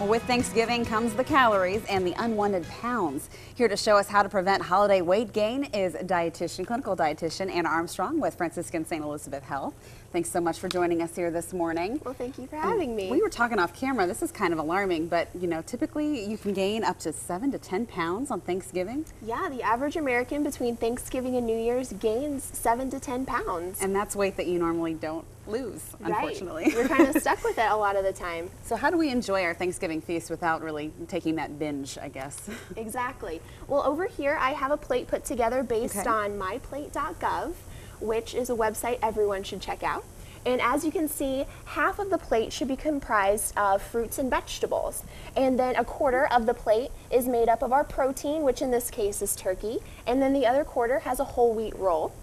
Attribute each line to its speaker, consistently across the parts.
Speaker 1: Well, with Thanksgiving comes the calories and the unwanted pounds. Here to show us how to prevent holiday weight gain is clinical dietitian Anna Armstrong with Franciscan St. Elizabeth Health. Thanks so much for joining us here this morning.
Speaker 2: Well, thank you for having me.
Speaker 1: We were talking off camera. This is kind of alarming, but you know, typically you can gain up to 7 to 10 pounds on Thanksgiving.
Speaker 2: Yeah, the average American between Thanksgiving and New Year's gains 7 to 10 pounds.
Speaker 1: And that's weight that you normally don't lose, unfortunately.
Speaker 2: Right. We're kind of stuck with it a lot of the time.
Speaker 1: So how do we enjoy our Thanksgiving feast without really taking that binge, I guess?
Speaker 2: Exactly. Well, over here I have a plate put together based on myplate.gov, which is a website everyone should check out. And as you can see, half of the plate should be comprised of fruits and vegetables. And then a quarter of the plate is made up of our protein, which in this case is turkey. And then the other quarter has a whole wheat roll.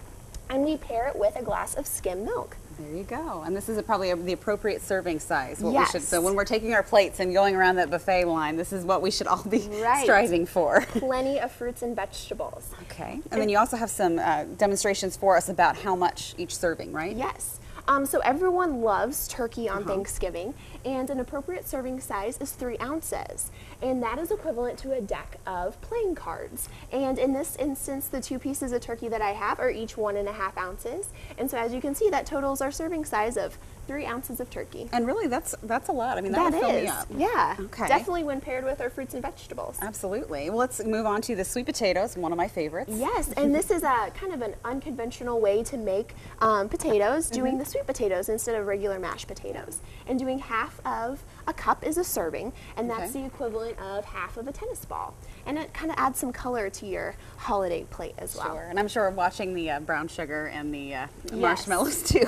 Speaker 2: And we pair it with a glass of skim milk.
Speaker 1: There you go. And this is probably the appropriate serving size.
Speaker 2: Yes.
Speaker 1: So when we're taking our plates and going around that buffet line, this is what we should all be striving for.
Speaker 2: Plenty of fruits and vegetables.
Speaker 1: Okay. And then you also have some demonstrations for us about how much each serving, right?
Speaker 2: Yes. So everyone loves turkey on Thanksgiving, and an appropriate serving size is 3 ounces. And that is equivalent to a deck of playing cards. And in this instance, the 2 pieces of turkey that I have are each 1.5 ounces. And so as you can see, that totals our serving size of 3 ounces of turkey.
Speaker 1: And really, that's a lot. I mean, that would fill me up.
Speaker 2: Yeah.
Speaker 1: Okay.
Speaker 2: Definitely when paired with our fruits and vegetables.
Speaker 1: Absolutely. Well, let's move on to the sweet potatoes, one of my favorites.
Speaker 2: Yes, and this is a kind of an unconventional way to make potatoes, doing the sweet potatoes instead of regular mashed potatoes. And doing half of a cup is a serving, and that's the equivalent of half of a tennis ball. And it kind of adds some color to your holiday plate as well.
Speaker 1: Sure, and I'm sure watching the brown sugar and the marshmallows too,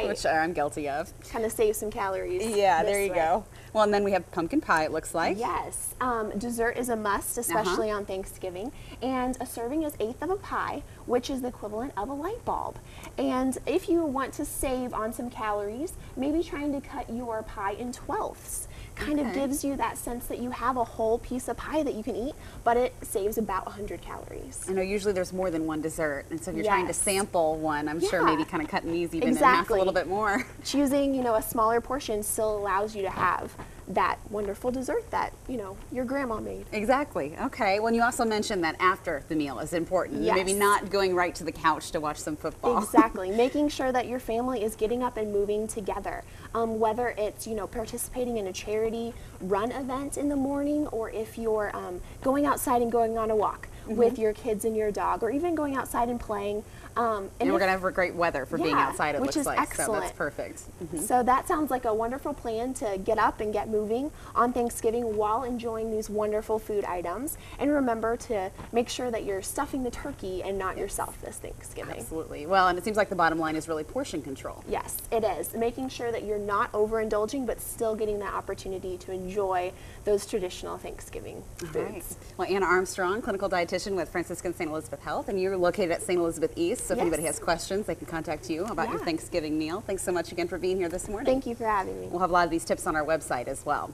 Speaker 1: which I'm guilty of.
Speaker 2: Kind of save some calories.
Speaker 1: Yeah, there you go. Well, and then we have pumpkin pie, it looks like.
Speaker 2: Yes, dessert is a must, especially on Thanksgiving. And a serving is 1/8 of a pie, which is the equivalent of a light bulb. And if you want to save on some calories, maybe trying to cut your pie in 12ths. Kind of gives you that sense that you have a whole piece of pie that you can eat, but it saves about 100 calories.
Speaker 1: I know usually there's more than one dessert, and so if you're trying to sample one, I'm sure maybe kind of cutting these even in half a little bit more.
Speaker 2: Choosing, a smaller portion still allows you to have that wonderful dessert that, your grandma made.
Speaker 1: Exactly. Okay. Well, you also mentioned that after the meal is important.
Speaker 2: Yes.
Speaker 1: Maybe not going right to the couch to watch some football.
Speaker 2: Exactly. Making sure that your family is getting up and moving together. Whether it's, participating in a charity run event in the morning, or if you're going outside and going on a walk with your kids and your dog, or even going outside and playing.
Speaker 1: And we're going to have great weather for being outside, it looks like.
Speaker 2: Excellent.
Speaker 1: So that's perfect.
Speaker 2: So that sounds like a wonderful plan to get up and get moving on Thanksgiving while enjoying these wonderful food items. And remember to make sure that you're stuffing the turkey and not yourself this Thanksgiving.
Speaker 1: Absolutely. Well, and it seems like the bottom line is really portion control.
Speaker 2: Yes, it is. Making sure that you're not overindulging, but still getting that opportunity to enjoy those traditional Thanksgiving foods.
Speaker 1: Right. Well, Anna Armstrong, clinical dietitian with Franciscan St. Elizabeth Health, and you're located at St. Elizabeth East. So if anybody has questions, they can contact you about your Thanksgiving meal. Thanks so much again for being here this morning.
Speaker 2: Thank you for having me.
Speaker 1: We'll have a lot of these tips on our website as well.